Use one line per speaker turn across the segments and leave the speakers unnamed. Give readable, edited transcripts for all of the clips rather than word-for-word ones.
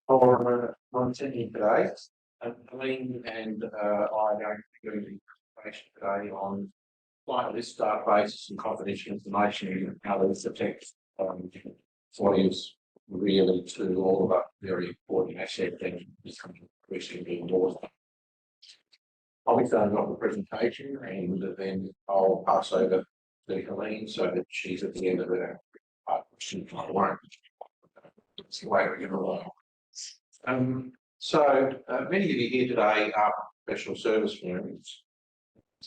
I'm sitting today. Colleen and I are going to be doing information today on client list databases and confidential information and how these affect what is really to all of us very important asset and becoming increasingly important. I'll be starting off the presentation and then I'll pass over to Colleen so that she's at the end of her question. I won't. It's the way we're going to roll. Many of you here today are professional service firms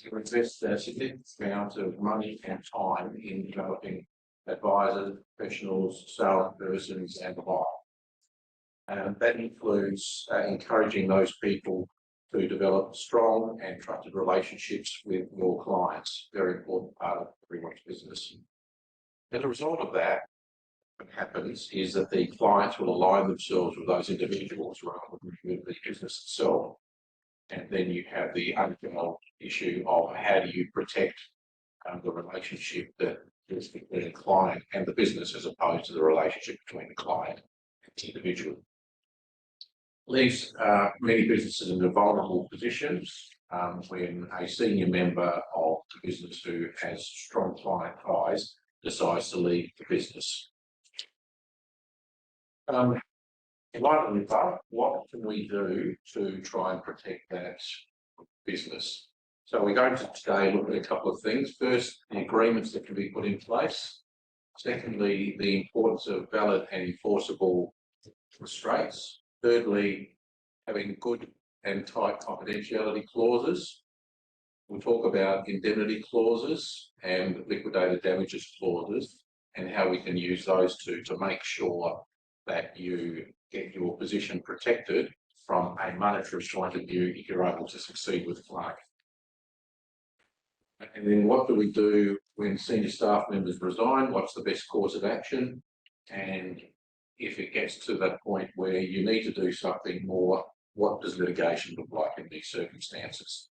who invest a significant amount of money and time in developing advisors, professionals, salespersons, and the like. That includes encouraging those people to develop strong and trusted relationships with your clients, very important part of everyone's business. As a result of that, what happens is that the clients will align themselves with those individuals rather than with the business itself. And then you have the underlying issue of how do you protect the relationship that is between the client and the business as opposed to the relationship between the client and the individual. Leaves many businesses in a vulnerable position when a senior member of the business who has strong client ties decides to leave the business. In light of the above, what can we do to try and protect that business? So we're going to today look at a couple of things. First, the agreements that can be put in place. Secondly, the importance of valid and enforceable restraints. Thirdly, having good and tight confidentiality clauses. We'll talk about indemnity clauses and liquidated damages clauses and how we can use those two to make sure that you get your position protected from a monetary point of view if you're able to succeed with claim. And then what do we do when senior staff members resign? What's the best course of action? And if it gets to that point where you need to do something more, what does litigation look like in these circumstances?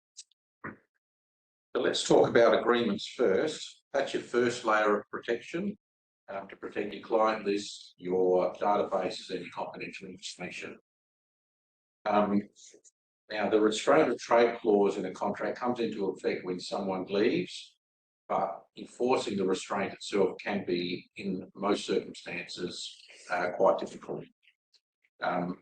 So let's talk about agreements first. That's your first layer of protection. To protect your client list, your databases and your confidential information. Now, the restraint of trade clause in a contract comes into effect when someone leaves, but enforcing the restraint itself can be, in most circumstances, quite difficult. The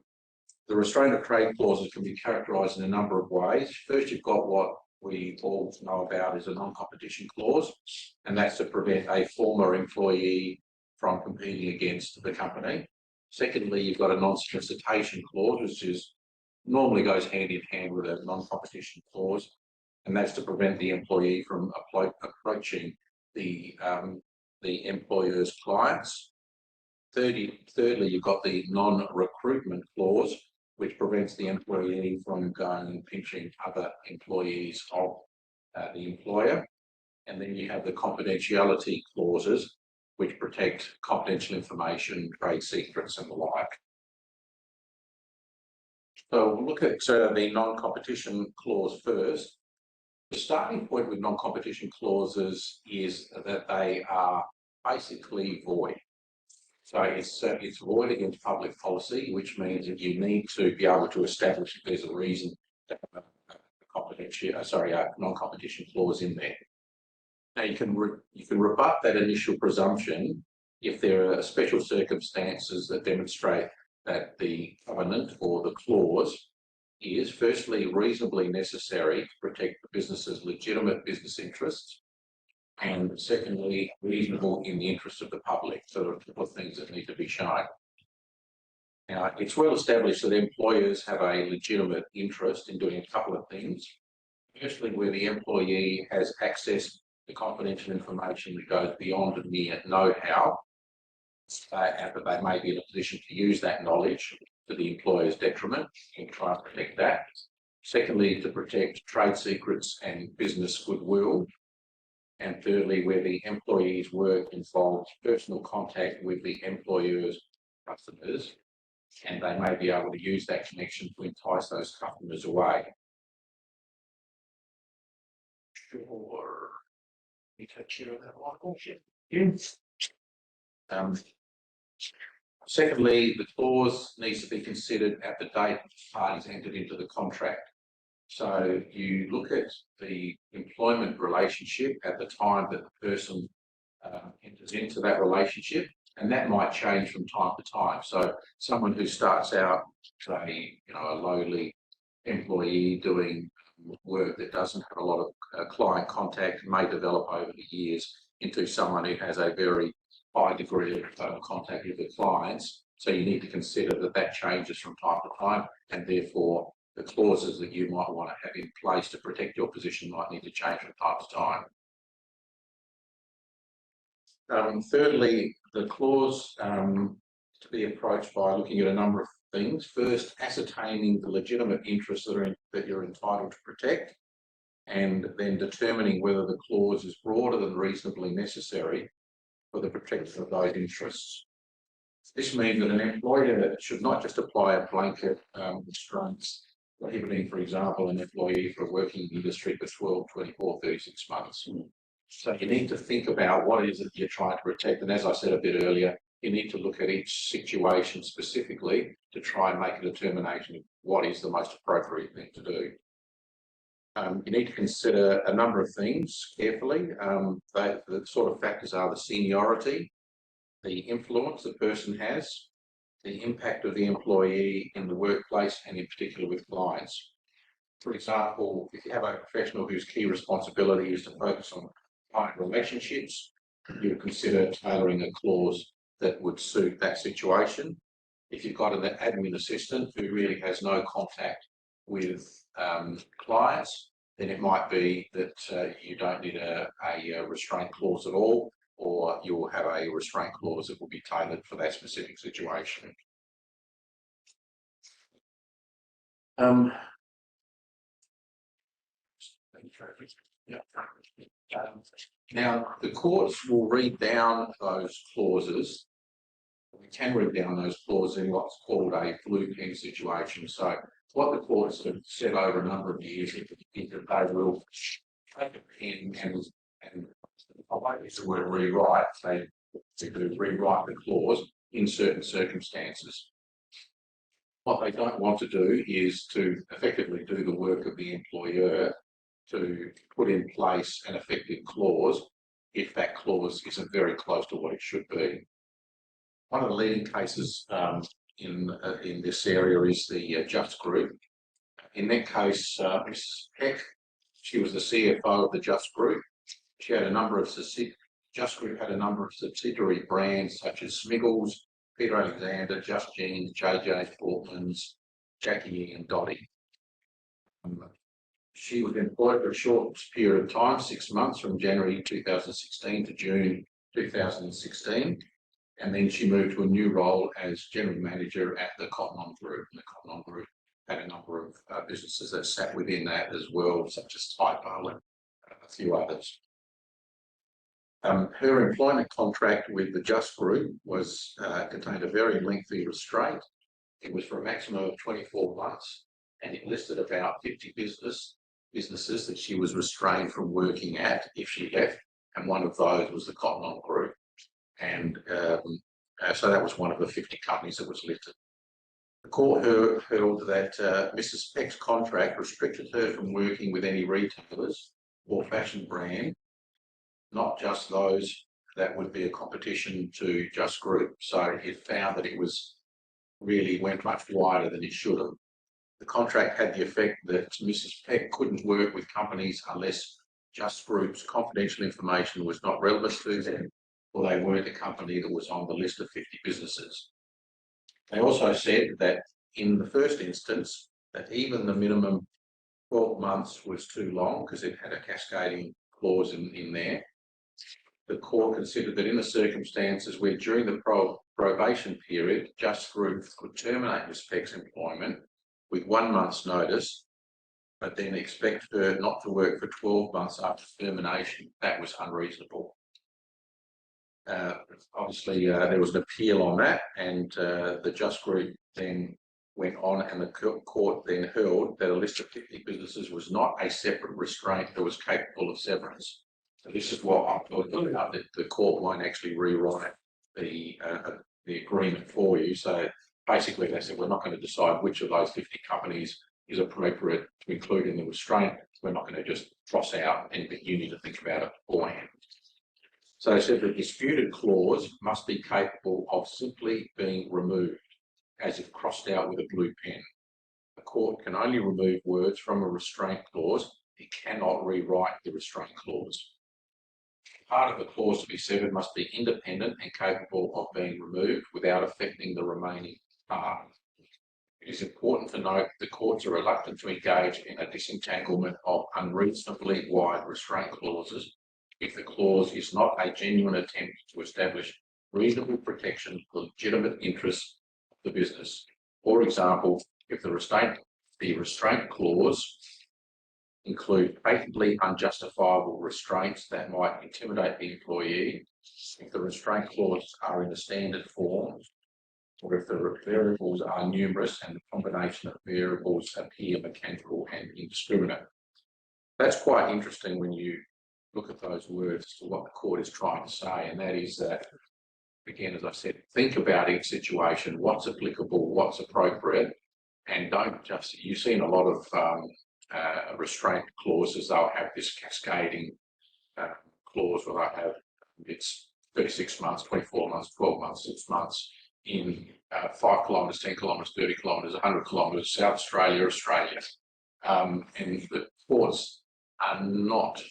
restraint of trade clauses can be characterised in a number of ways. First, you've got what we all know about is a non-competition clause, and that's to prevent a former employee from competing against the company. Secondly, you've got a non-solicitation clause, which normally goes hand in hand with a non-competition clause, and that's to prevent the employee from approaching the employer's clients. Thirdly, you've got the non-recruitment clause, which prevents the employee from going and pinching other employees of the employer. And then you have the confidentiality clauses, which protect confidential information, trade secrets, and the like. So we'll look at the non-competition clause first. The starting point with non-competition clauses is that they are basically void. So it's void against public policy, which means that you need to be able to establish if there's a reason to have a non-competition clause in there. Now you can rebut that initial presumption if there are special circumstances that demonstrate that the covenant or the clause is firstly reasonably necessary to protect the business's legitimate business interests, and secondly, reasonable in the interest of the public. So there are a couple of things that need to be shown. Now, it's well established that employers have a legitimate interest in doing a couple of things. Firstly, where the employee has access to confidential information that goes beyond mere know-how, and that they may be in a position to use that knowledge to the employer's detriment and try and protect that. Secondly, to protect trade secrets and business goodwill. And thirdly, where the employee's work involves personal contact with the employer's customers, and they may be able to use that connection to entice those customers away. Sure. You take care of that, Michael. Yes. Secondly, the clause needs to be considered at the date parties entered into the contract. So you look at the employment relationship at the time that the person enters into that relationship, and that might change from time to time. So someone who starts out, say, a lowly employee doing work that doesn't have a lot of client contact may develop over the years into someone who has a very high degree of contact with the clients. So you need to consider that that changes from time to time, and therefore the clauses that you might want to have in place to protect your position might need to change from time to time. Thirdly, the clause to be approached by looking at a number of things. First, ascertaining the legitimate interests that you're entitled to protect, and then determining whether the clause is broader than reasonably necessary for the protection of those interests. This means that an employer should not just apply a blanket restraints prohibiting, for example, an employee for working in the industry for 12, 24, 36 months. So you need to think about what it is that you're trying to protect. And as I said a bit earlier, you need to look at each situation specifically to try and make a determination of what is the most appropriate thing to do. You need to consider a number of things carefully. The sort of factors are the seniority, the influence the person has, the impact of the employee in the workplace and in particular with clients. For example, if you have a professional whose key responsibility is to focus on client relationships, you would consider tailoring a clause that would suit that situation. If you've got an admin assistant who really has no contact with clients, then it might be that you don't need a restraint clause at all, or you'll have a restraint clause that will be tailored for that specific situation. Now, the courts will read down those clauses. We can read down those clauses in what's called a blue pen situation. So what the courts have said over a number of years is that they will take a pen and I won't use the word rewrite, they rewrite the clause in certain circumstances. What they don't want to do is to effectively do the work of the employer to put in place an effective clause if that clause isn't very close to what it should be. One of the leading cases in this area is the Just Group. In that case, Mrs. Peck, she was the CFO of the Just Group. She had a number of Just Group had a number of subsidiary brands such as Smiggles, Peter Alexander, Just Jeans, JJ Portman's, Jackie E and Dottie. She was employed for a short period of time, 6 months, from January 2016 to June 2016. And then she moved to a new role as General Manager at the Cotton On Group. And the Cotton On Group had a number of businesses that sat within that as well, such as Typo and a few others. Her employment contract with the Just Group was contained a very lengthy restraint. It was for a maximum of 24 months, and it listed about 50 businesses that she was restrained from working at if she left, and one of those was the Cotton On Group. And so that was one of the 50 companies that was listed. The court held that Mrs. Peck's contract restricted her from working with any retailers or fashion brand, not just those that would be a competition to Just Group. So it found that it really went much wider than it should have. The contract had the effect that Mrs. Peck couldn't work with companies unless Just Group's confidential information was not relevant to them, or they weren't a company that was on the list of 50 businesses. They also said that in the first instance, that even the minimum 12 months was too long because it had a cascading clause in there. The court considered that in the circumstances where during the probation period, Just Group could terminate Ms. Peck's employment with 1 month's notice, but then expect her not to work for 12 months after termination, that was unreasonable. Obviously, there was an appeal on that, and the Just Group then went on, and the court then held that a list of 50 businesses was not a separate restraint that was capable of severance. So this is what I'm talking about, that the court won't actually rewrite the the agreement for you. So basically they said, we're not going to decide which of those 50 companies is appropriate to include in the restraint. We're not going to just cross out anything. You need to think about it beforehand. So they said the disputed clause must be capable of simply being removed, as if crossed out with a blue pen. The court can only remove words from a restraint clause. It cannot rewrite the restraint clause. Part of the clause to be severed must be independent and capable of being removed without affecting the remaining part. It is important to note the courts are reluctant to engage in a disentanglement of unreasonably wide restraint clauses if the clause is not a genuine attempt to establish reasonable protection for legitimate interests of the business. For example, if the restraint clause include patently unjustifiable restraints that might intimidate the employee, if the restraint clauses are in a standard form, or if the variables are numerous and the combination of variables appear mechanical and indiscriminate. That's quite interesting when you look at those words as to what the court is trying to say, and that is that, again, as I said, think about each situation, what's applicable, what's appropriate, and don't just, you've seen a lot of restraint clauses, they'll have this cascading clause where they have, it's 36 months, 24 months, 12 months, 6 months, in 5 kilometres, 10 kilometres, 30 kilometres, 100 kilometres, South Australia, Australia. And the courts are not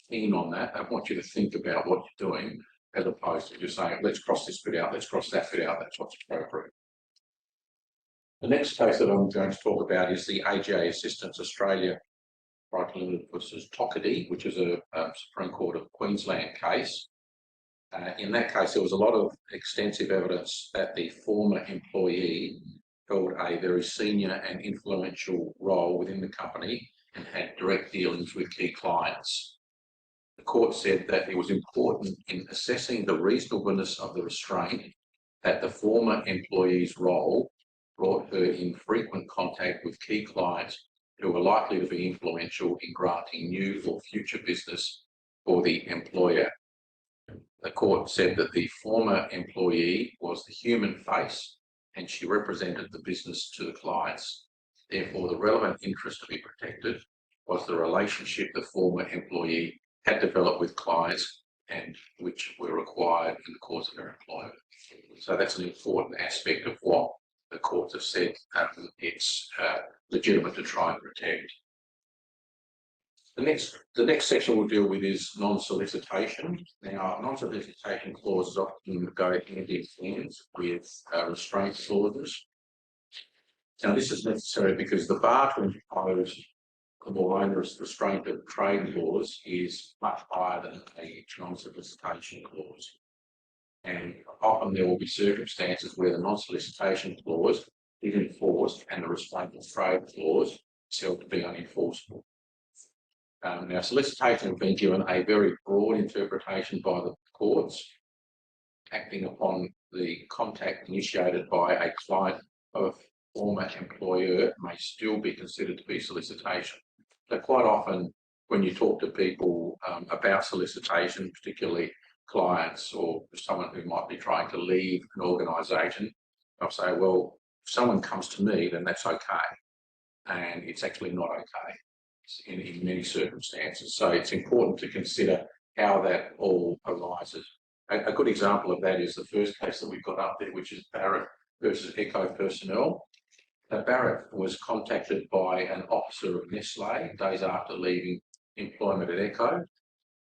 keen on that. They want you to think about what you're doing, as opposed to just saying, let's cross this bit out, let's cross that bit out, that's what's appropriate. The next case that I'm going to talk about is the AGA Assistance Australia Private Limited versus Tockety, which is a Supreme Court of Queensland case. In that case, there was a lot of extensive evidence that the former employee held a very senior and influential role within the company and had direct dealings with key clients. The court said that it was important in assessing the reasonableness of the restraint that the former employee's role brought her in frequent contact with key clients who were likely to be influential in granting new or future business for the employer. The court said that the former employee was the human face and she represented the business to the clients. Therefore, the relevant interest to be protected was the relationship the former employee had developed with clients and which were required in the course of their employment. So that's an important aspect of what the courts have said it's legitimate to try and protect. The next section we'll deal with is non-solicitation. Now, non-solicitation clauses often go hand in hand with restraint clauses. Now, this is necessary because the bar to impose a more onerous restraint of trade laws is much higher than a non-solicitation clause. And often there will be circumstances where the non-solicitation clause is enforced and the restraint of trade clause is held to be unenforceable. Now, solicitation has been given a very broad interpretation by the courts, acting upon the contact initiated by a client of a former employer may still be considered to be solicitation. So quite often when you talk to people about solicitation, particularly clients or someone who might be trying to leave an organisation, they'll say, well, if someone comes to me, then that's okay. And it's actually not okay in many circumstances. So it's important to consider how that all arises. A good example of that is the first case that we've got up there, which is Barrett versus Echo Personnel. Barrett was contacted by an officer of Nestlé days after leaving employment at Echo,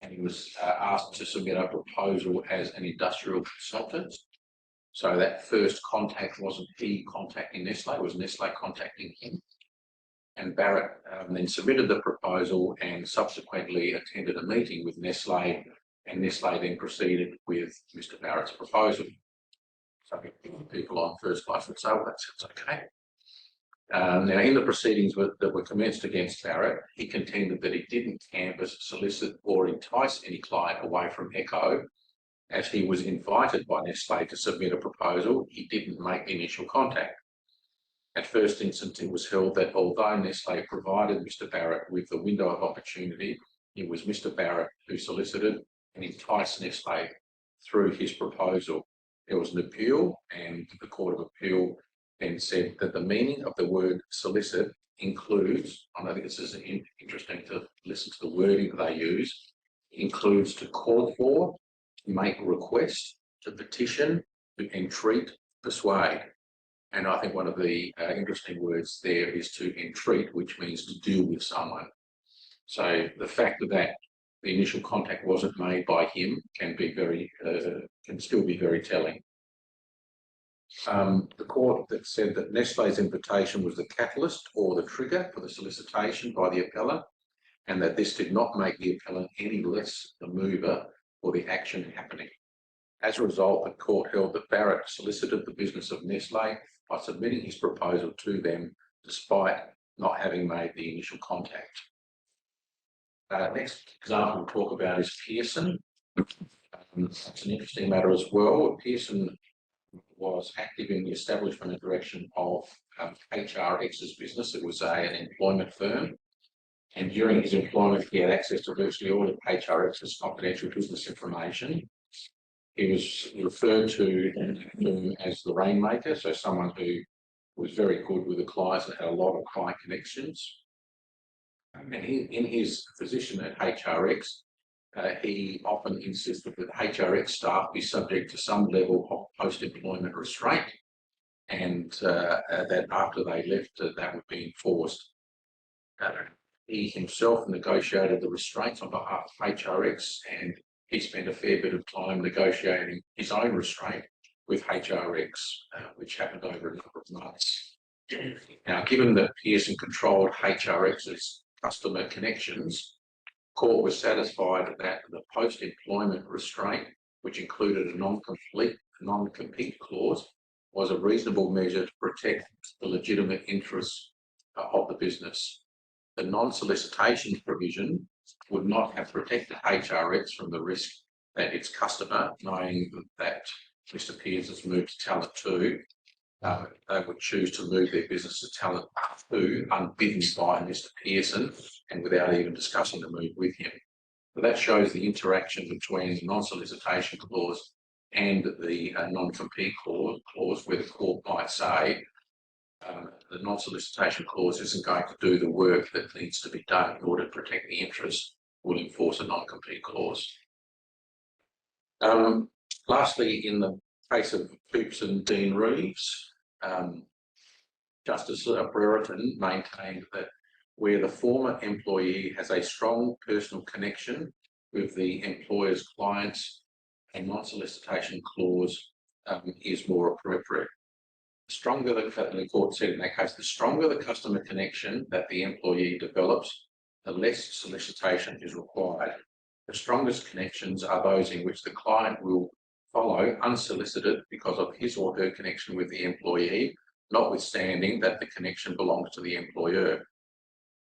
and he was asked to submit a proposal as an industrial consultant. So that first contact wasn't he contacting Nestlé, it was Nestlé contacting him. And Barrett then submitted the proposal and subsequently attended a meeting with Nestlé, and Nestlé then proceeded with Mr. Barrett's proposal. So people on first place would say, well, that sounds okay. Now, in the proceedings that were commenced against Barrett, he contended that he didn't canvass, solicit or entice any client away from Echo. As he was invited by Nestlé to submit a proposal, he didn't make the initial contact. At first instance, it was held that although Nestlé provided Mr. Barrett with the window of opportunity, it was Mr. Barrett who solicited and enticed Nestlé through his proposal. There was an appeal, and the Court of Appeal then said that the meaning of the word solicit includes, and I think this is interesting to listen to the wording they use, includes to call for, to make a request, to petition, to entreat, persuade. And I think one of the interesting words there is to entreat, which means to deal with someone. So the fact that the initial contact wasn't made by him can still be very telling. The court that said that Nestlé's invitation was the catalyst or the trigger for the solicitation by the appellant, and that this did not make the appellant any less the mover for the action happening. As a result, the court held that Barrett solicited the business of Nestlé by submitting his proposal to them despite not having made the initial contact. Next example we'll talk about is Pearson. It's an interesting matter as well. Pearson was active in the establishment and direction of HRX's business. It was an employment firm, and during his employment he had access to virtually all of HRX's confidential business information. He was referred to as the Rainmaker, so someone who was very good with the clients and had a lot of client connections. And in his position at HRX, he often insisted that HRX staff be subject to some level of post-employment restraint, and that after they left, that would be enforced. He himself negotiated the restraints on behalf of HRX, and he spent a fair bit of time negotiating his own restraint with HRX, which happened over a number of months. Now, given that Pearson controlled HRX's customer connections, the court was satisfied that the post-employment restraint, which included a non-compete clause, was a reasonable measure to protect the legitimate interests of the business. The non-solicitation provision would not have protected HRX from the risk that its customer, knowing that Mr. Pearce has moved to Talent 2, they would choose to move their business to Talent 2 unbidden by Mr. Pearson and without even discussing the move with him. So that shows the interaction between the non-solicitation clause and the non-compete clause, where the court might say the non-solicitation clause isn't going to do the work that needs to be done in order to protect the interest, will enforce a non-compete clause. Lastly, in the case of Coops and Dean Reeves, Justice Brereton maintained that where the former employee has a strong personal connection with the employer's clients, a non-solicitation clause is more appropriate. The court said in that case, the stronger the customer connection that the employee develops, the less solicitation is required. The strongest connections are those in which the client will follow unsolicited because of his or her connection with the employee, notwithstanding that the connection belongs to the employer.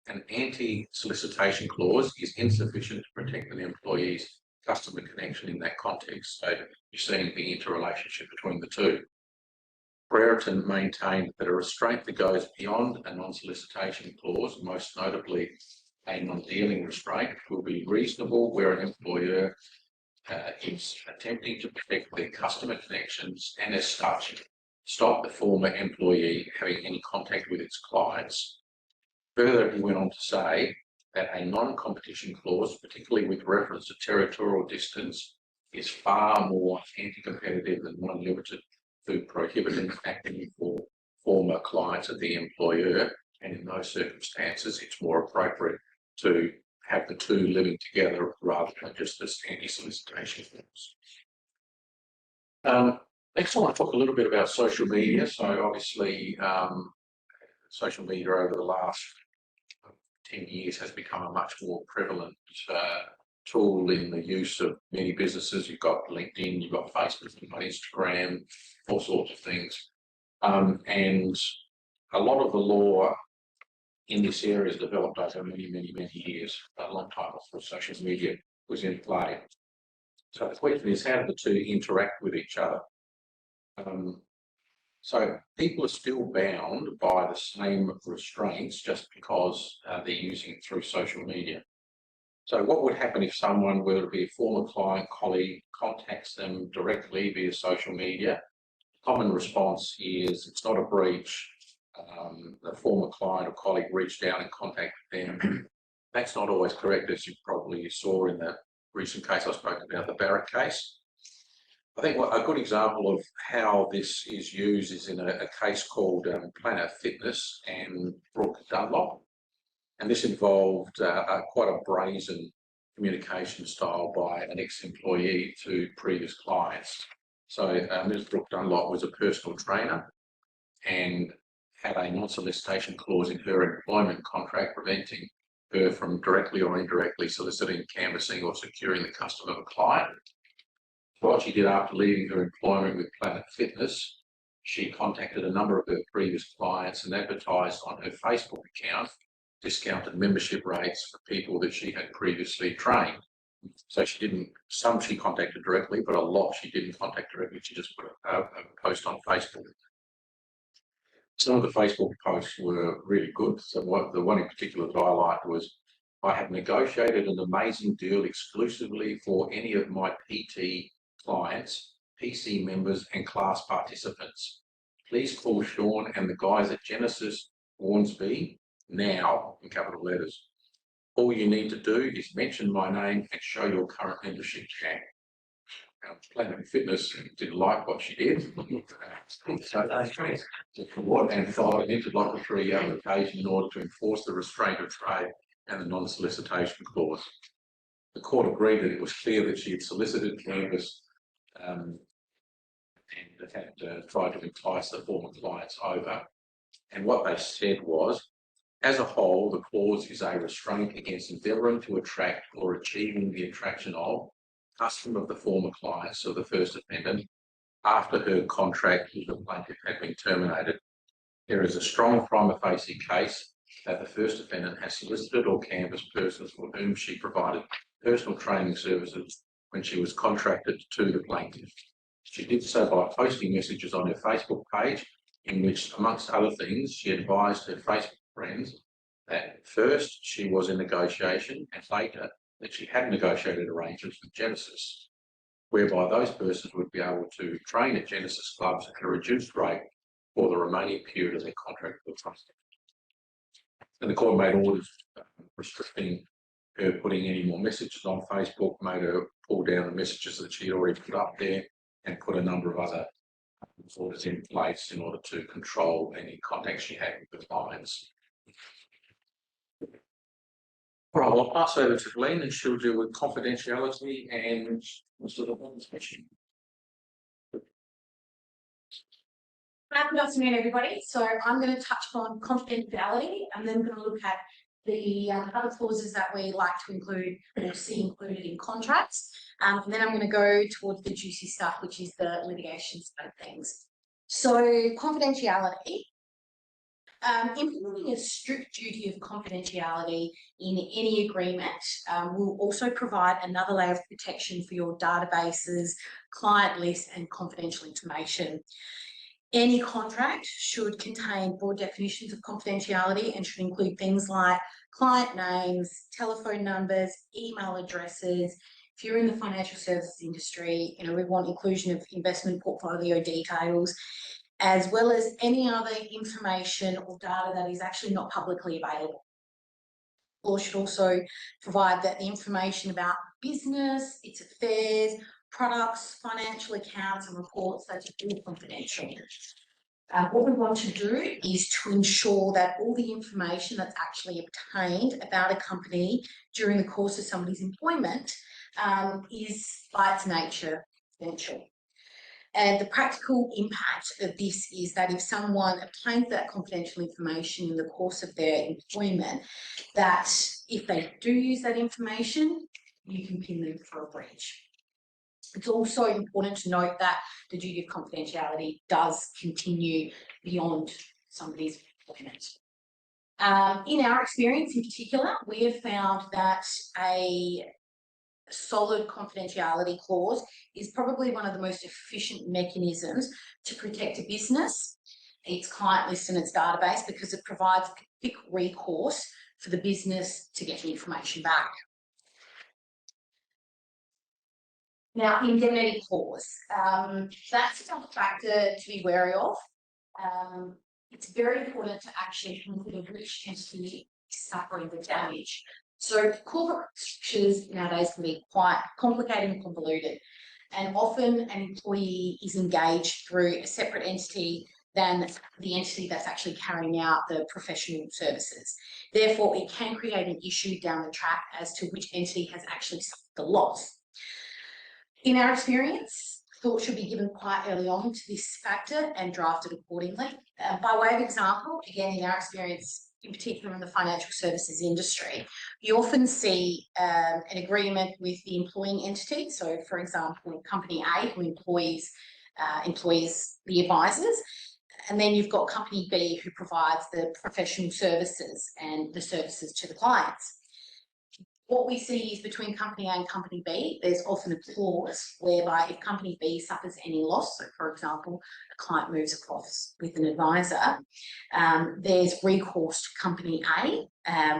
An anti-solicitation clause is insufficient to protect an employee's customer connection in that context. So you're seeing the interrelationship between the two. Brereton maintained that a restraint that goes beyond a non-solicitation clause, most notably a non-dealing restraint, will be reasonable where an employer is attempting to protect their customer connections and, as such, stop the former employee having any contact with its clients. Further, he went on to say that a non-competition clause, particularly with reference to territorial distance, is far more anti-competitive than one limited to prohibiting acting for former clients of the employer, and in those circumstances it's more appropriate to have the two living together rather than just this anti-solicitation clause. Next I want to talk a little bit about social media. So obviously social media over the last 10 years has become a much more prevalent tool in the use of many businesses. You've got LinkedIn, you've got Facebook, you've got Instagram, all sorts of things. And a lot of the law in this area has developed over many years, a long time before social media was in play. So the question is, how do the two interact with each other? So people are still bound by the same restraints just because they're using it through social media. So what would happen if someone, whether it be a former client, colleague, contacts them directly via social media? Common response is it's not a breach. The former client or colleague reached out and contacted them. That's not always correct, as you probably saw in the recent case I spoke about, the Barrett case. I think a good example of how this is used is in a case called Planet Fitness and Brooke Dunlop. And this involved quite a brazen communication style by an ex-employee to previous clients. So Ms. Brooke Dunlop was a personal trainer and had a non-solicitation clause in her employment contract preventing her from directly or indirectly soliciting, canvassing or securing the custom of a client. What she did after leaving her employment with Planet Fitness, she contacted a number of her previous clients and advertised on her Facebook account discounted membership rates for people that she had previously trained. So some she contacted directly, but a lot she didn't contact directly. She just put a post on Facebook. Some of the Facebook posts were really good. So the one in particular that I liked was, I have negotiated an amazing deal exclusively for any of my PT clients, PC members and class participants. Please call Sean and the guys at Genesis Hornsby now, in capital letters. All you need to do is mention my name and show your current membership tag. Now, Planet Fitness didn't like what she did. So and filed an interlocutory application in order to enforce the restraint of trade and the non-solicitation clause. The court agreed that it was clear that she had solicited, canvassed, and had tried to entice the former clients over. And what they said was, as a whole, the clause is a restraint against endeavouring to attract or achieving the attraction of custom of the former clients of the first defendant after her contract with the plaintiff had been terminated. There is a strong prima facie case that the first defendant has solicited or canvassed persons for whom she provided personal training services when she was contracted to the plaintiff. She did so by posting messages on her Facebook page in which, amongst other things, she advised her Facebook friends that first she was in negotiation and later that she had negotiated arrangements with Genesis, whereby those persons would be able to train at Genesis clubs at a reduced rate for the remaining period of their contract with the trust. And the court made orders restricting her putting any more messages on Facebook, made her pull down the messages that she had already put up there, and put a number of other orders in place in order to control any contact she had with the clients. All right, I'll pass over to Glenn and she'll deal with confidentiality and sort of question.
Good afternoon, everybody. So I'm going to touch on confidentiality and then going to look at the other clauses that we like to include or see included in contracts. And then I'm going to go towards the juicy stuff, which is the litigation side of things. So confidentiality. Implementing a strict duty of confidentiality in any agreement will also provide another layer of protection for your databases, client lists, and confidential information. Any contract should contain broad definitions of confidentiality and should include things like client names, telephone numbers, email addresses. If you're in the financial services industry, we want inclusion of investment portfolio details, as well as any other information or data that is actually not publicly available. Law should also provide that the information about business, its affairs, products, financial accounts and reports that are all confidential. What we want to do is to ensure that all the information that's actually obtained about a company during the course of somebody's employment is by its nature confidential. And the practical impact of this is that if someone obtains that confidential information in the course of their employment, that if they do use that information, you can pin them for a breach. It's also important to note that the duty of confidentiality does continue beyond somebody's employment. In our experience in particular, we have found that a solid confidentiality clause is probably one of the most efficient mechanisms to protect a business, its client list and its database, because it provides quick recourse for the business to get the information back. Now, indemnity clause. That's a factor to be wary of. It's very important to actually consider which entity is suffering the damage. So corporate structures nowadays can be quite complicated and convoluted, and often an employee is engaged through a separate entity than the entity that's actually carrying out the professional services. Therefore, it can create an issue down the track as to which entity has actually suffered the loss. In our experience, thought should be given quite early on to this factor and drafted accordingly. By way of example, again, in our experience, in particular in the financial services industry, you often see an agreement with the employing entity. So, for example, company A, who employs the advisors, and then you've got company B, who provides the professional services and the services to the clients. What we see is between company A and company B, there's often a clause whereby if company B suffers any loss, so for example, a client moves across with an advisor, there's recourse to company A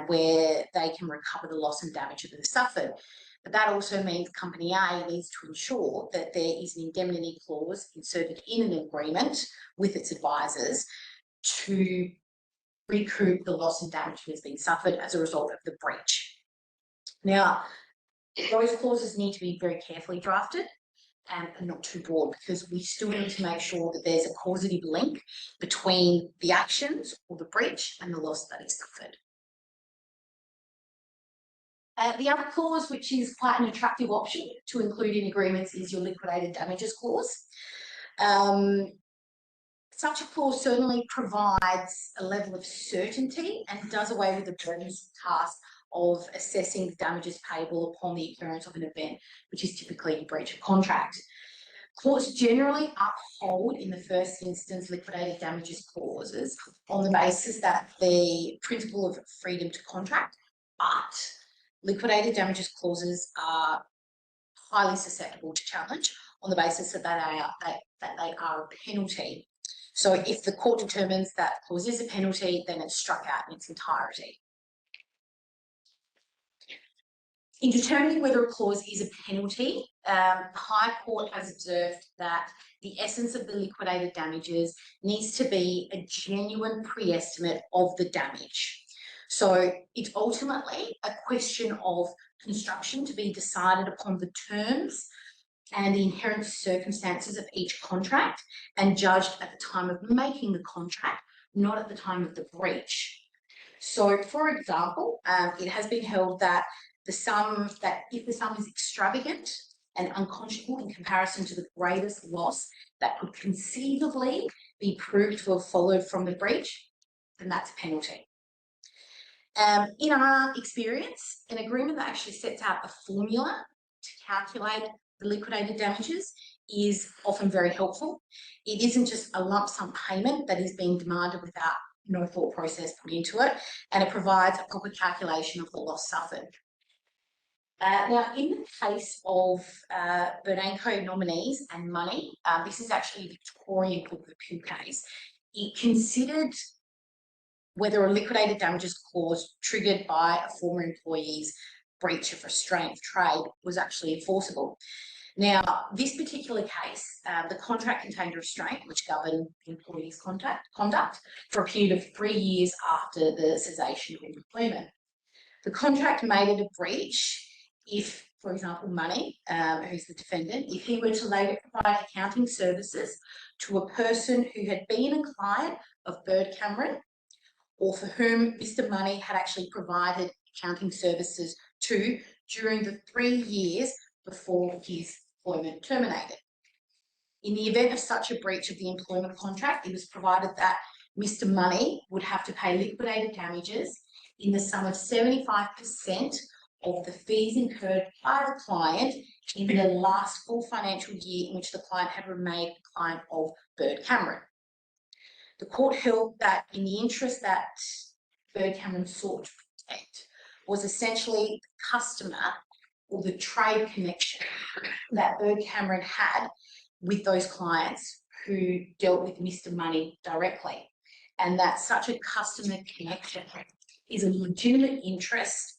where they can recover the loss and damage that is suffered. But that also means company A needs to ensure that there is an indemnity clause inserted in an agreement with its advisors to recoup the loss and damage that has been suffered as a result of the breach. Now, those clauses need to be very carefully drafted and not too broad, because we still need to make sure that there's a causative link between the actions or the breach and the loss that is suffered. The other clause, which is quite an attractive option to include in agreements, is your liquidated damages clause. Such a clause certainly provides a level of certainty and does away with the burdensome task of assessing the damages payable upon the occurrence of an event, which is typically a breach of contract. Courts generally uphold, in the first instance, liquidated damages clauses on the basis that the principle of freedom to contract, but liquidated damages clauses are highly susceptible to challenge on the basis that they are a penalty. So if the court determines that clause is a penalty, then it's struck out in its entirety. In determining whether a clause is a penalty, the High Court has observed that the essence of the liquidated damages needs to be a genuine pre-estimate of the damage. So it's ultimately a question of construction to be decided upon the terms and the inherent circumstances of each contract and judged at the time of making the contract, not at the time of the breach. So, for example, it has been held that if the sum is extravagant and unconscionable in comparison to the greatest loss that could conceivably be proved to have followed from the breach, then that's a penalty. In our experience, an agreement that actually sets out a formula to calculate the liquidated damages is often very helpful. It isn't just a lump sum payment that is being demanded without no thought process put into it, and it provides a proper calculation of the loss suffered. Now, in the case of Bernanke nominees and money, this is actually a Victorian Court of Appeal case. It considered whether a liquidated damages clause triggered by a former employee's breach of restraint of trade was actually enforceable. Now, this particular case, the contract contained a restraint which governed the employee's conduct for a period of 3 years after the cessation of employment. The contract made it a breach if, for example, Money, who's the defendant, if he were to later provide accounting services to a person who had been a client of Bird Cameron, or for whom Mr. Money had actually provided accounting services to during the 3 years before his employment terminated. In the event of such a breach of the employment contract, it was provided that Mr. Money would have to pay liquidated damages in the sum of 75% of the fees incurred by the client in the last full financial year in which the client had remained a client of Bird Cameron. The court held that in the interest that Bird Cameron sought to protect was essentially the customer or the trade connection that Bird Cameron had with those clients who dealt with Mr. Money directly, and that such a customer connection is a legitimate interest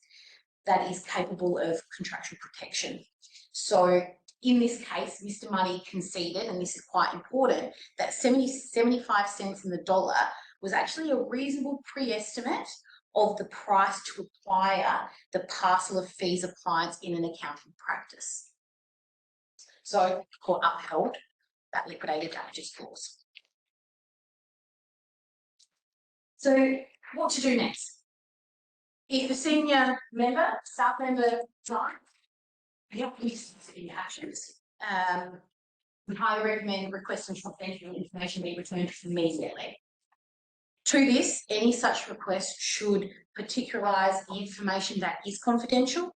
that is capable of contractual protection. So in this case, Mr. Money conceded, and this is quite important, that 75 cents in the dollar was actually a reasonable pre-estimate of the price to acquire the parcel of fees of clients in an accounting practice. So the court upheld that liquidated damages clause. So what to do next? If a senior member, staff member, any actions, we highly recommend requesting confidential information be returned immediately. To this, any such request should particularise the information that is confidential,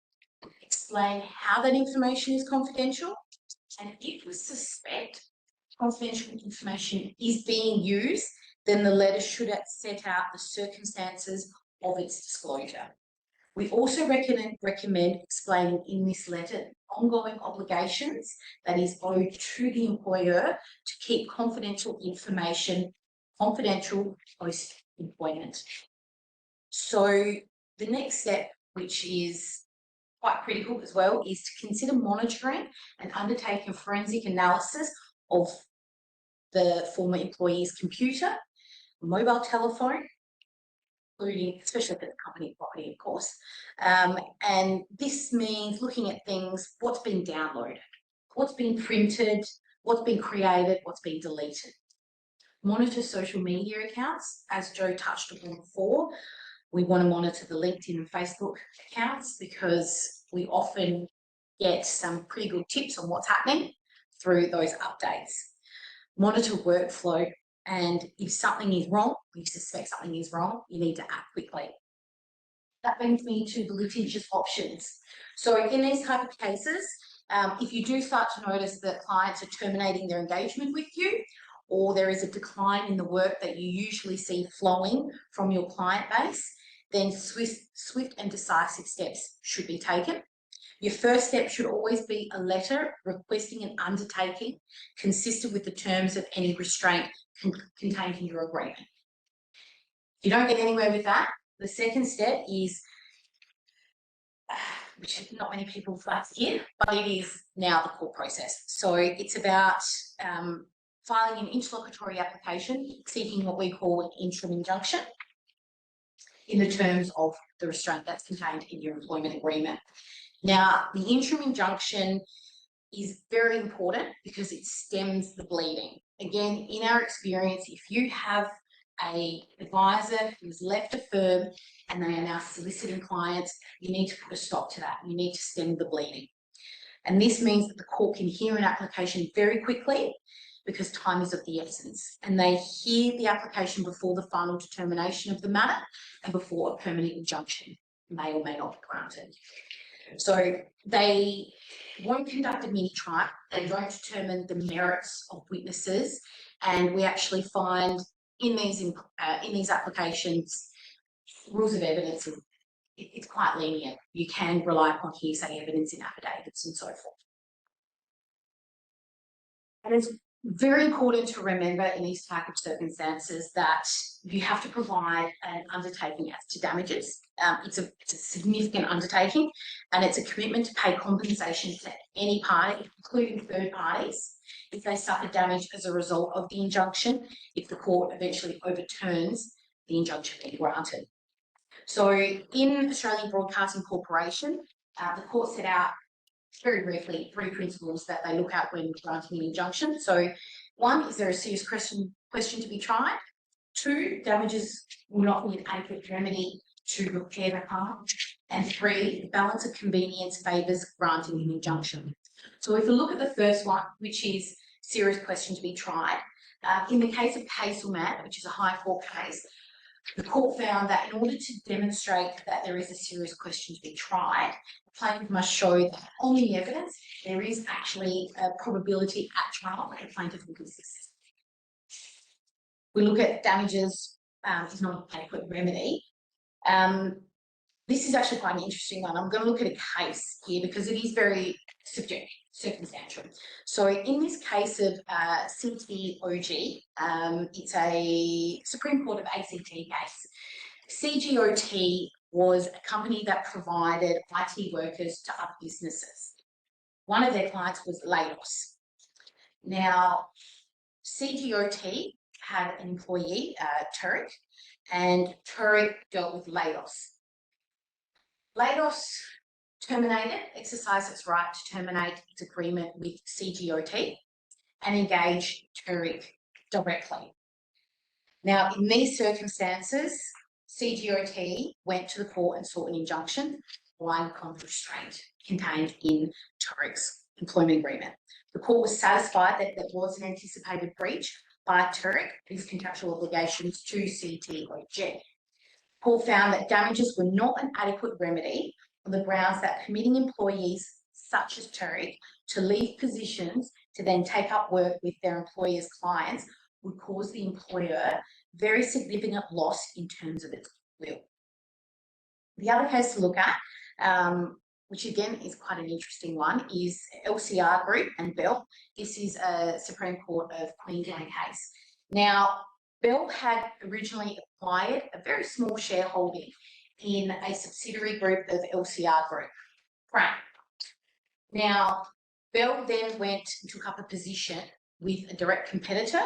explain how that information is confidential, and if we suspect confidential information is being used, then the letter should set out the circumstances of its disclosure. We also recommend explaining in this letter ongoing obligations that is owed to the employer to keep confidential information confidential post-employment. So the next step, which is quite critical as well, is to consider monitoring and undertaking forensic analysis of the former employee's computer, mobile telephone, including, especially if it's company property, of course. And this means looking at things, what's been downloaded, what's been printed, what's been created, what's been deleted. Monitor social media accounts, as Joe touched on before. We want to monitor the LinkedIn and Facebook accounts because we often get some pretty good tips on what's happening through those updates. Monitor workflow, and if something is wrong, you suspect something is wrong, you need to act quickly. That brings me to the litigious options. So in these type of cases, if you do start to notice that clients are terminating their engagement with you, or there is a decline in the work that you usually see flowing from your client base, then swift and decisive steps should be taken. Your first step should always be a letter requesting an undertaking consistent with the terms of any restraint contained in your agreement. If you don't get anywhere with that, the second step is, which not many people like to hear, but it is now the court process. So it's about filing an interlocutory application seeking what we call an interim injunction in the terms of the restraint that's contained in your employment agreement. Now, the interim injunction is very important because it stems the bleeding. Again, in our experience, if you have an advisor who's left a firm and they are now soliciting clients, you need to put a stop to that. You need to stem the bleeding. And this means that the court can hear an application very quickly because time is of the essence. And they hear the application before the final determination of the matter and before a permanent injunction may or may not be granted. So they won't conduct a mini trial, they don't determine the merits of witnesses, and we actually find in these applications, rules of evidence, it's quite lenient. You can rely upon hearsay evidence in affidavits and so forth. And it's very important to remember in these type of circumstances that you have to provide an undertaking as to damages. It's a significant undertaking, and it's a commitment to pay compensation to any party, including third parties, if they suffer damage as a result of the injunction, if the court eventually overturns the injunction being granted. So in Australian Broadcasting Corporation, the court set out very briefly 3 principles that they look at when granting an injunction. So 1, is there a serious question to be tried? 2, damages will not be an adequate remedy to repair the harm. And 3, the balance of convenience favours granting an injunction. So if we look at the first one, which is serious question to be tried, in the case of Hazelmat, which is a High Court case, the court found that in order to demonstrate that there is a serious question to be tried, the plaintiff must show that on the evidence there is actually a probability at trial that the plaintiff will be successful. We look at damages is not an adequate remedy. This is actually quite an interesting one. I'm going to look at a case here because it is very subjective, circumstantial. So in this case of CGOG, it's a Supreme Court of ACT case. CGOT was a company that provided IT workers to other businesses. One of their clients was Leidos. Now, CGOT had an employee, Turek, and Turek dealt with Leidos. Leidos exercised its right to terminate its agreement with CGOT and engage Turek directly. Now, in these circumstances, CGOT went to the court and sought an injunction by conflict of restraint contained in Turek's employment agreement. The court was satisfied that there was an anticipated breach by Turek of his contractual obligations to CTOG. The court found that damages were not an adequate remedy on the grounds that permitting employees such as Turek to leave positions to then take up work with their employer's clients would cause the employer very significant loss in terms of its goodwill. The other case to look at, which again is quite an interesting one, is LCR Group and Bell. This is a Supreme Court of Queensland case. Now, Bell had originally acquired a very small shareholding in a subsidiary group of LCR Group, Frank. Now, Bell then went and took up a position with a direct competitor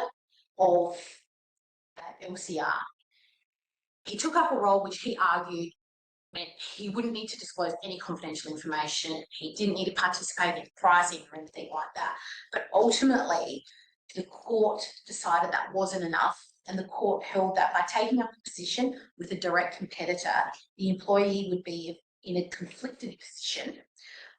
of LCR. He took up a role which he argued meant he wouldn't need to disclose any confidential information. He didn't need to participate in pricing or anything like that. But ultimately, the court decided that wasn't enough, and the court held that by taking up a position with a direct competitor, the employee would be in a conflicted position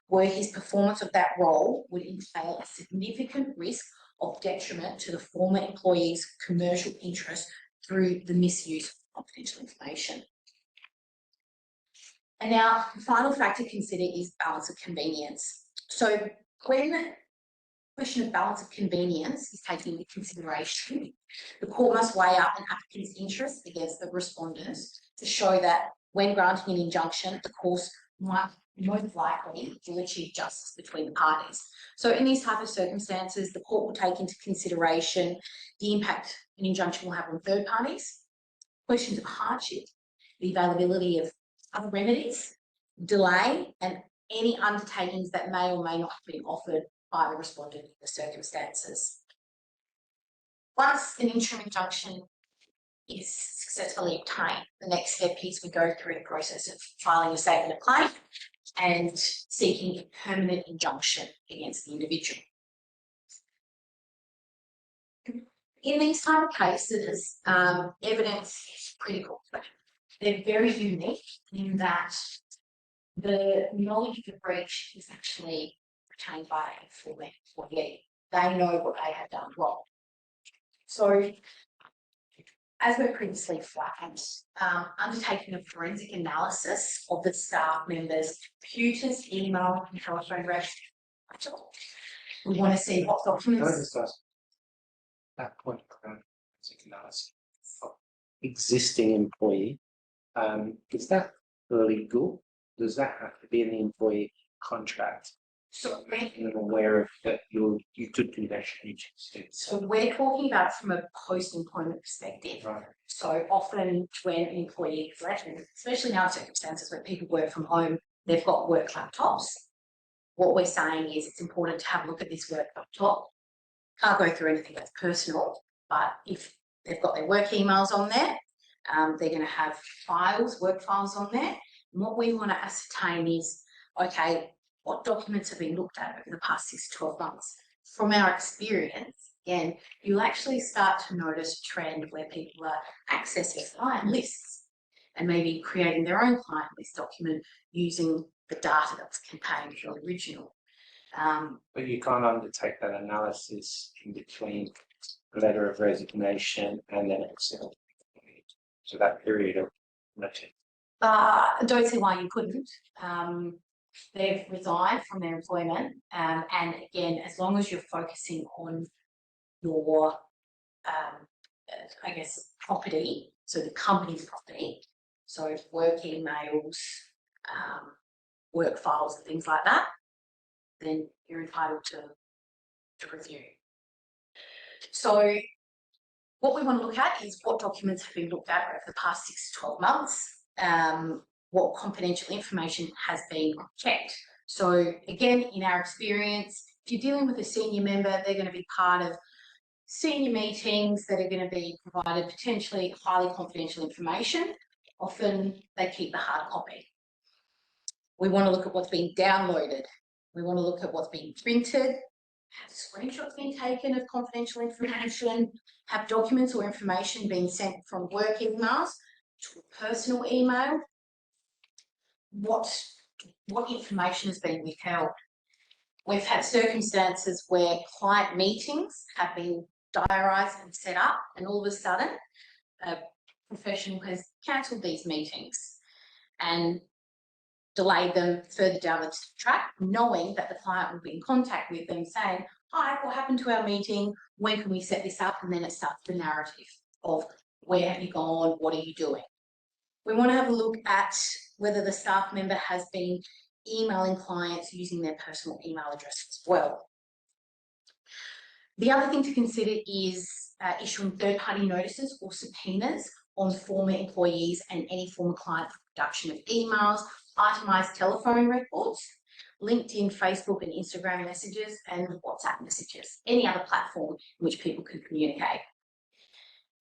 where his performance of that role would entail a significant risk of detriment to the former employee's commercial interest through the misuse of confidential information. And now, the final factor to consider is balance of convenience. So when the question of balance of convenience is taken into consideration, the court must weigh up an applicant's interest against the respondents to show that when granting an injunction, the course might most likely to achieve justice between the parties. So in these type of circumstances, the court will take into consideration the impact an injunction will have on third parties, questions of hardship, the availability of other remedies, delay, and any undertakings that may or may not have been offered by the respondent in the circumstances. Once an interim injunction is successfully obtained, the next step is we go through the process of filing a statement of claim and seeking a permanent injunction against the individual. In these type of cases, evidence is critical. They're very unique in that the knowledge of the breach is actually retained by a former employee. They know what they have done wrong. So, as we previously flagged, undertaking a forensic analysis of the staff members' computers, email, and telephone records. We want to see what documents.
That point around forensic analysis of existing employee, is that legal? Does that have to be in the employee contract?
So
making them aware of that you could do that.
So we're talking about it from a post-employment perspective.
Right.
So often when an employee is left, especially now in circumstances where people work from home, they've got work laptops. What we're saying is it's important to have a look at this work laptop. Can't go through anything that's personal, but if they've got their work emails on there, they're going to have files, work files on there. And what we want to ascertain is, okay, what documents have been looked at over the past 6 to 12 months? From our experience, again, you'll actually start to notice a trend where people are accessing client lists and maybe creating their own client list document using the data that was contained in the original.
But you can't undertake that analysis in between a letter of resignation and then Excel. So that period of notice.
I don't see why you couldn't. They've resigned from their employment, and again, as long as you're focusing on your, I guess, property, so the company's property, so work emails, work files and things like that, then you're entitled to review. So what we want to look at is what documents have been looked at over the past 6 to 12 months, what confidential information has been checked. So again, in our experience, if you're dealing with a senior member, they're going to be part of senior meetings that are going to be provided potentially highly confidential information. Often they keep the hard copy. We want to look at what's being downloaded. We want to look at what's being printed. Have screenshots been taken of confidential information? Have documents or information been sent from work emails to a personal email? What information has been withheld? We've had circumstances where client meetings have been diarised and set up, and all of a sudden a professional has cancelled these meetings and delayed them further down the track, knowing that the client will be in contact with them saying, hi, what happened to our meeting? When can we set this up? And then it starts the narrative of where have you gone? What are you doing? We want to have a look at whether the staff member has been emailing clients using their personal email address as well. The other thing to consider is issuing third-party notices or subpoenas on former employees and any former client for production of emails, itemised telephone records, LinkedIn, Facebook and Instagram messages, and WhatsApp messages, any other platform in which people can communicate.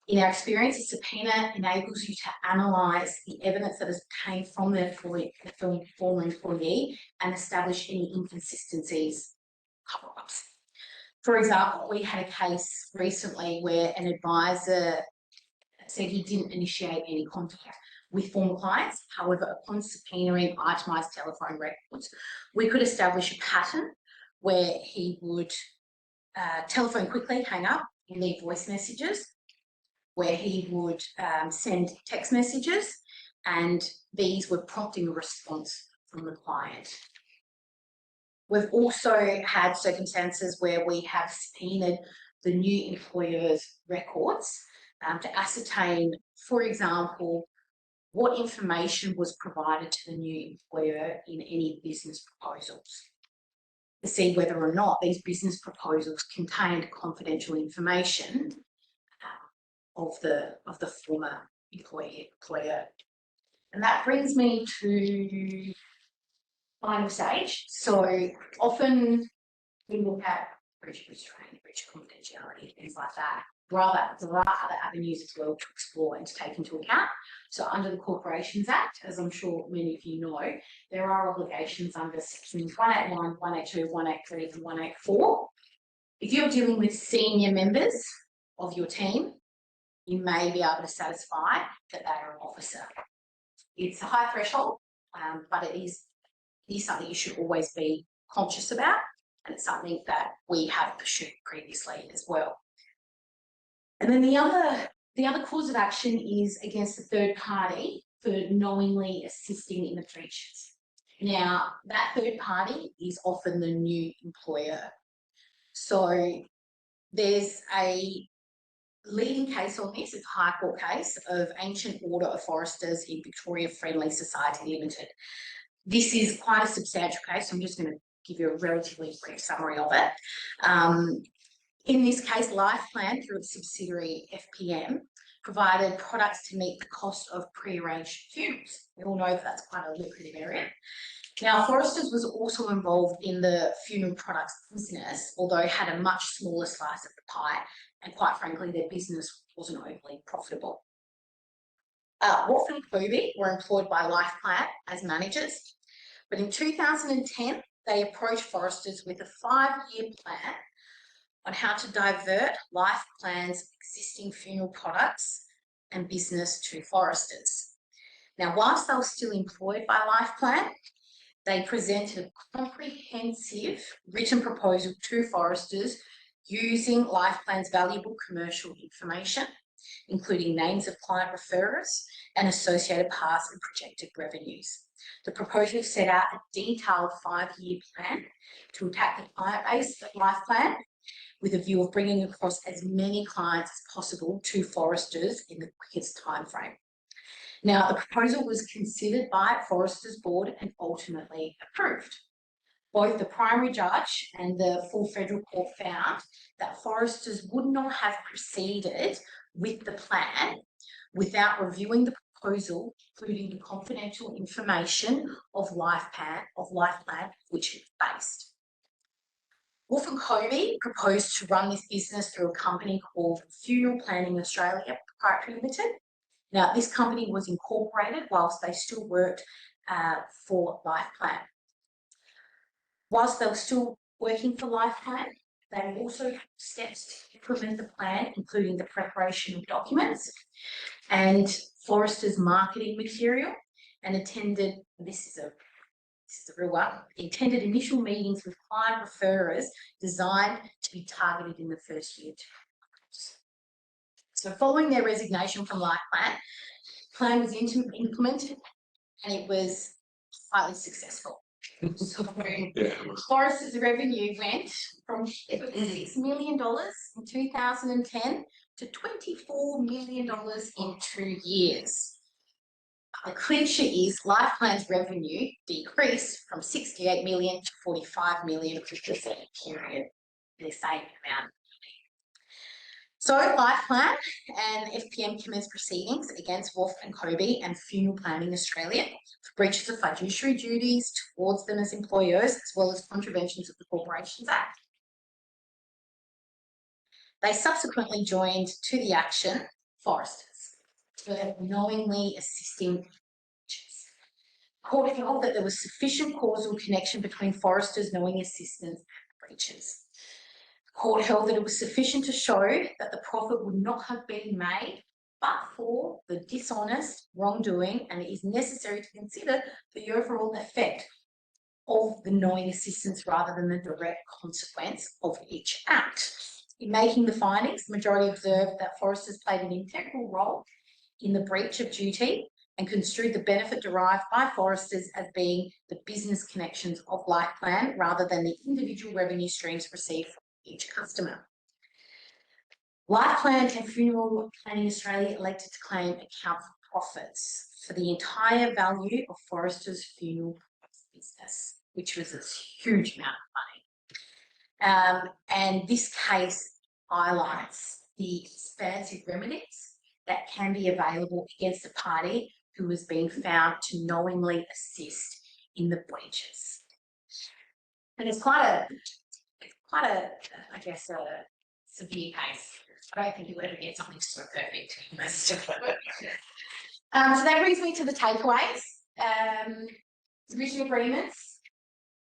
In our experience, a subpoena enables you to analyse the evidence that is obtained from the former employee and establish any inconsistencies, cover-ups. For example, we had a case recently where an advisor said he didn't initiate any contact with former clients. However, upon subpoenaing itemised telephone records, we could establish a pattern where he would telephone quickly, hang up, and leave voice messages, where he would send text messages, and these were prompting a response from the client. We've also had circumstances where we have subpoenaed the new employer's records to ascertain, for example, what information was provided to the new employer in any business proposals, to see whether or not these business proposals contained confidential information of the former employer. And that brings me to final stage. So often we look at breach of restraint, breach of confidentiality, things like that. There are other avenues as well to explore and to take into account. So under the Corporations Act, as I'm sure many of you know, there are obligations under sections 181, 182, 183 and 184. If you're dealing with senior members of your team, you may be able to satisfy that they are an officer. It's a high threshold, but it is something you should always be conscious about, and it's something that we have pursued previously as well. And then the other cause of action is against the third party for knowingly assisting in the breaches. Now, that third party is often the new employer. So there's a leading case on this, it's a High Court case of Ancient Order of Foresters in Victoria Friendly Society Limited. This is quite a substantial case, so I'm just going to give you a relatively brief summary of it. In this case, Lifeplan, through its subsidiary FPM, provided products to meet the cost of pre-arranged funerals. We all know that that's quite a lucrative area. Now, Foresters was also involved in the funeral products business, although it had a much smaller slice of the pie, and quite frankly, their business wasn't overly profitable. Watford and Covey were employed by Lifeplan as managers, but in 2010, they approached Foresters with a 5-year plan on how to divert Lifeplan's existing funeral products and business to Foresters. Now, whilst they were still employed by Lifeplan, they presented a comprehensive written proposal to Foresters using Lifeplan's valuable commercial information, including names of client referrers and associated past and projected revenues. The proposal set out a detailed 5-year plan to attack the client base of Lifeplan, with a view of bringing across as many clients as possible to Foresters in the quickest time frame. Now, the proposal was considered by Foresters Board and ultimately approved. Both the primary judge and the full federal court found that Foresters would not have proceeded with the plan without reviewing the proposal, including the confidential information of LifePlan, which it's based. Wolf & Covey proposed to run this business through a company called Funeral Planning Australia Proprietary Limited. Now, this company was incorporated whilst they still worked for LifePlan. Whilst they were still working for LifePlan, they also took steps to implement the plan, including the preparation of documents and Forrester's marketing material, and attended, this is a real one, attended initial meetings with client referrers designed to be targeted in the first year. So following their resignation from LifePlan, the plan was implemented and it was highly successful. So Forrester's revenue went from $6 million in 2010 to $24 million in 2 years. The clincher is LifePlan's revenue decreased from 68 million to 45 million for the same period, the same amount. So LifePlan and FPM commenced proceedings against Wolf & Covey and Funeral Planning Australia for breaches of fiduciary duties towards them as employers, as well as contraventions of the Corporations Act. They subsequently joined to the action Forresters for knowingly assisting breaches. The court held that there was sufficient causal connection between Forresters' knowing assistance and breaches. The court held that it was sufficient to show that the profit would not have been made but for the dishonest wrongdoing, and it is necessary to consider the overall effect of the knowing assistance rather than the direct consequence of each act. In making the findings, the majority observed that Forresters played an integral role in the breach of duty and construed the benefit derived by Forresters as being the business connections of LifePlan rather than the individual revenue streams received from each customer. LifePlan and Funeral Planning Australia elected to claim account for profits for the entire value of Forrester's funeral business, which was a huge amount of money. And this case highlights the expansive remedies that can be available against a party who has been found to knowingly assist in the breaches. And it's quite a, I guess, a severe case. I don't think you would ever get something so perfect. So that brings me to the takeaways. Written agreements,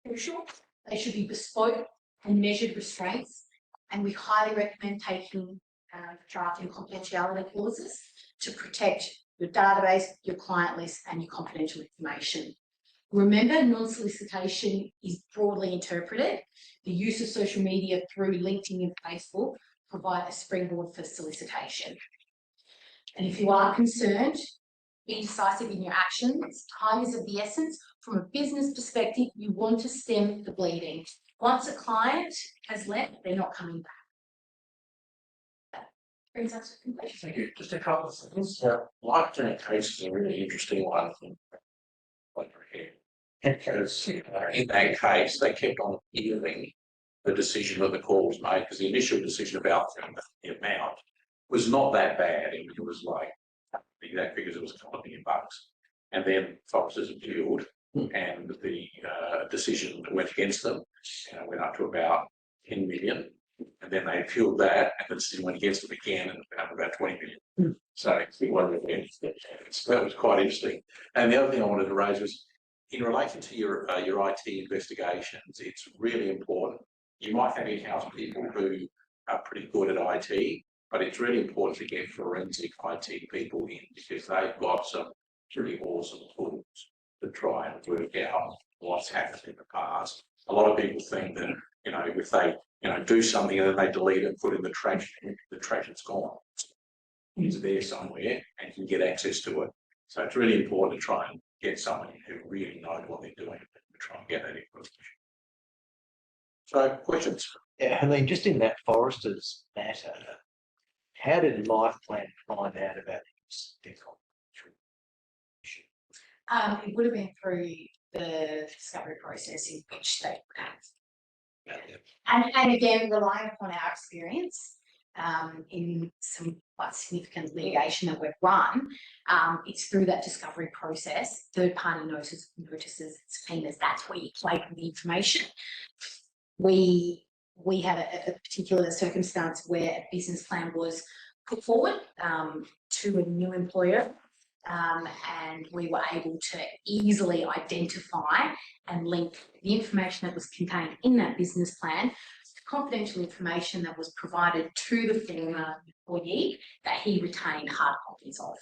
crucial. They should be bespoke and measured restraints, and we highly recommend taking drafting confidentiality clauses to protect your database, your client list, and your confidential information. Remember, non-solicitation is broadly interpreted. The use of social media through LinkedIn and Facebook provide a springboard for solicitation. And if you are concerned, be decisive in your actions. Time is of the essence. From a business perspective, you want to stem the bleeding. Once a client has left, they're not coming back. That brings us to conclusion.
Thank you. Just a couple of things. LifePlan case is a really interesting one. Because in that case, they kept on appealing the decision that the court was made, because the initial decision about the amount was not that bad. It was like, the exact figures, it was a couple of $1 million. And then Forresters appealed, and the decision went against them, went up to about 10 million. And then they appealed that, and the decision went against them again, and went up about 20 million. So it that was quite interesting. And the other thing I wanted to raise was, in relation to your IT investigations, it's really important. You might have in-house people who are pretty good at IT, but it's really important to get forensic IT people in, because they've got some pretty awesome tools to try and work out what's happened in the past. A lot of people think that, if they, do something and then they delete it and put it in the trash it's gone. It's there somewhere and you can get access to it. So it's really important to try and get someone who really knows what they're doing to try and get that information. So, questions?
Yeah, I mean, just in that Forrester's matter, how did LifePlan find out about this?
It would have been through the discovery process in which they have. And again, relying upon our experience, in some quite significant litigation that we've run, it's through that discovery process, third-party notices, subpoenas, that's where you play with the information. We had a particular circumstance where a business plan was put forward to a new employer, and we were able to easily identify and link the information that was contained in that business plan to confidential information that was provided to the former employee that he retained hard copies of.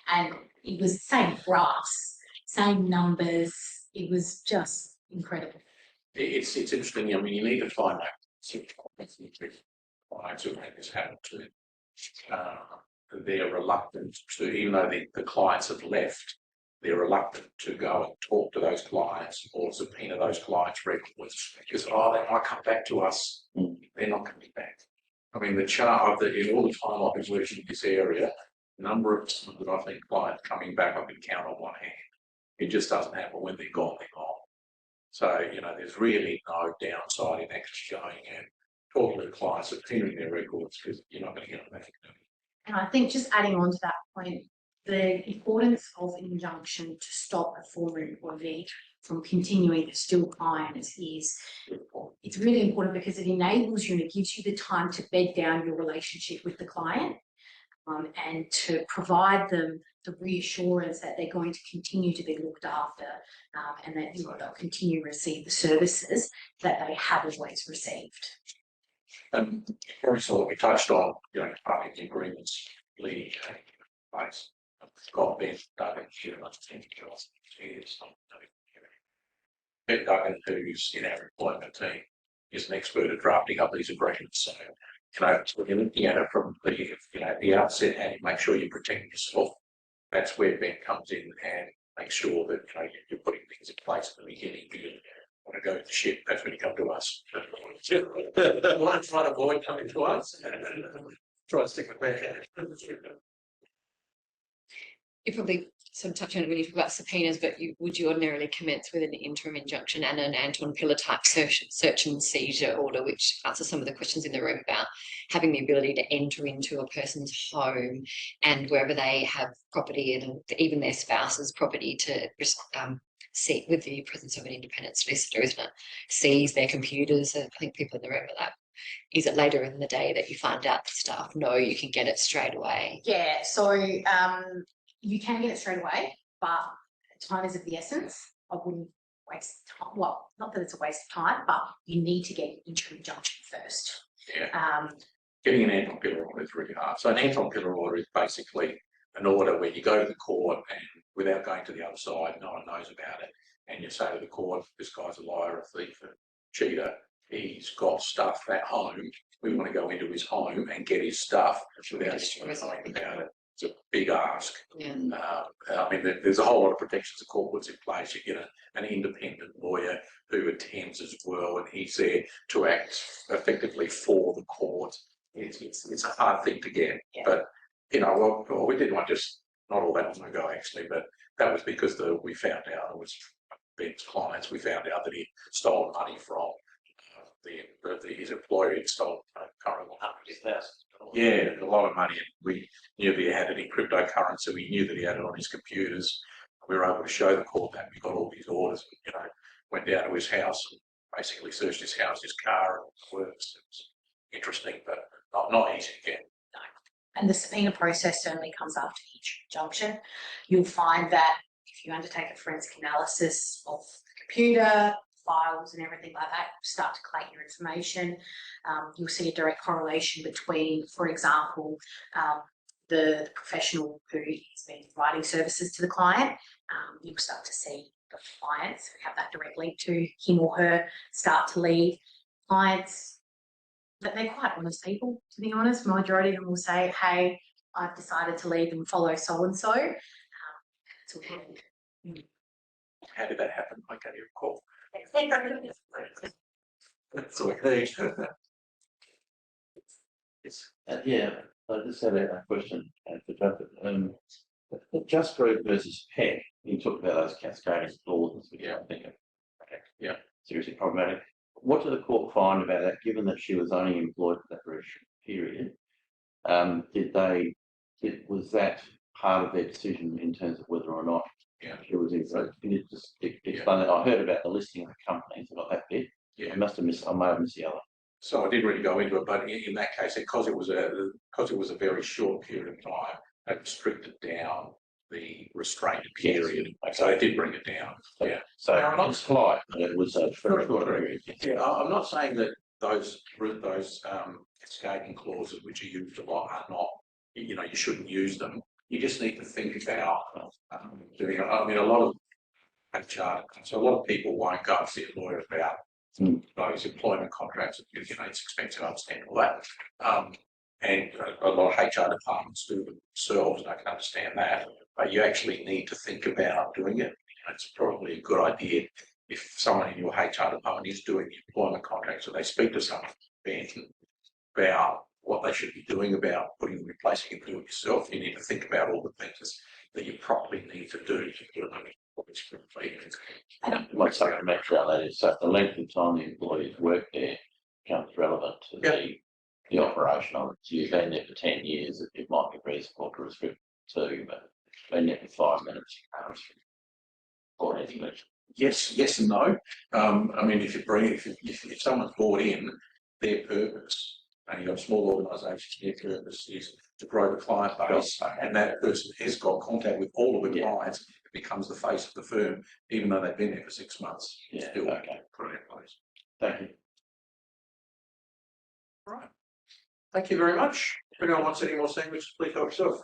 And it was the same graphs, same numbers. It was just incredible.
It's interesting. I mean, you need to find out clients who had this happen to. They're reluctant to, even though the clients have left, they're reluctant to go and talk to those clients or subpoena those clients' records because they might come back to us. They're not coming back. I mean, the chart of in all the time I've been working in this area, the number of times that I think clients coming back, I can count on one hand. It just doesn't happen. When they're gone, they're gone. So, you know, there's really no downside in actually going and talking to the clients, subpoenaing their records because you're not going to get them back.
And I think just adding on to that point, the importance of an injunction to stop a former employee from continuing to still clients is it's really important because it enables you and it gives you the time to bed down your relationship with the client and to provide them the reassurance that they're going to continue to be looked after and that they'll continue to receive the services that they have always received.
Very sort we touched on, you know, part of the agreements leading to place. Scott Ben Duggan here, much Ben Duggan, who's in our employment team, is an expert at drafting up these agreements. So, you know, when you're looking at it from the outset, and you make sure you protect yourself. That's where Ben comes in and makes sure that you're putting things in place at the beginning. You want to go to ship, that's when you come to us. One try to avoid coming to us and try to stick with Ben.
You probably sort of touched on it when you talk about subpoenas, but would you ordinarily commence with an interim injunction and an Anton Pillar type search and seizure order, which answers some of the questions in the room about having the ability to enter into a person's home and wherever they have property and even their spouse's property to see with the presence of an independent solicitor, isn't it? Seize their computers. I think people in the room are that. Is it later in the day that you find out the stuff? No, you can get it straight away.
Yeah, so you can get it straight away, but time is of the essence. I wouldn't waste time. Well, not that it's a waste of time, but you need to get an interim injunction first.
Yeah. Getting an Anton Pillar order is really hard. So an Anton Pillar order is basically an order where you go to the court and without going to the other side, no one knows about it. And you say to the court, this guy's a liar, a thief, a cheater. He's got stuff at home. We want to go into his home and get his stuff without anyone knowing about it. It's a big ask.
Yeah.
I mean, there's a whole lot of protections the court puts in place. You get an independent lawyer who attends as well, and he's there to act effectively for the court. It's a hard thing to get,
yeah.
But well, we did one just not all that long ago actually, but that was because we found out it was Ben's clients. We found out that he stole money from his employer. He'd stolen currently $100,000. Yeah, a lot of money. And we knew that he had it in cryptocurrency. We knew that he had it on his computers. We were able to show the court that we got all these orders. Went down to his house and basically searched his house, his car, and all the works. It was interesting, but not easy to get.
No. And the subpoena process certainly comes after each injunction. You'll find that if you undertake a forensic analysis of the computer, files and everything like that, start to collate your information. You'll see a direct correlation between, for example, the professional who has been providing services to the client. You'll start to see the clients who have that direct link to him or her start to leave. Clients, but they're quite honest people, to be honest. Majority of them will say, hey, I've decided to leave and follow so-and-so. That's all.
How did that happen? I gave you a call. That's okay.
Yeah, I just had a question for Justin. Just Group versus PEC, you talked about those cascading clauses, which I think are seriously problematic. What did the court find about that, given that she was only employed for that period, was that part of their decision in terms of whether or not it was in? So can you just explain that? I heard about the listing of the companies, I got that bit.
Yeah.
I must have missed. I may have missed the other.
So I didn't really go into it, but in that case, because it was a very short period of time, it restricted down the restraint period.
Yes.
So it did bring it down. Yeah.
So
Now, I'm not-
it's slight, but it was a very short period.
Yeah, I'm not saying that those cascading clauses which are used a lot are not, you shouldn't use them. You just need to think about doing. I mean, a lot of HR, so a lot of people won't go and see a lawyer about those employment contracts. It's expensive, I understand all that. And a lot of HR departments do them themselves, and I can understand that. But you actually need to think about doing it. It's probably a good idea if someone in your HR department is doing the employment contract, so they speak to someone about what they should be doing about replacing it, do it yourself. You need to think about all the things that you probably need to do to do it.
My supplementary on that is, so the length of time the employees work there becomes relevant to the operation of it. So you've been there for 10 years, it might be reasonable to restrict to, but been there for 5 minutes, you can't restrict or anything.
Yes and no. I mean, if someone's bought in, their purpose, and you've got a small organisation, their purpose is to grow the client base, and that person has got contact with all of the clients, it becomes the face of the firm, even though they've been there for 6 months.
Yeah,
Still
okay.
put it in place.
Thank you.
Right. Thank you very much. If anyone wants any more sandwiches, please help yourself.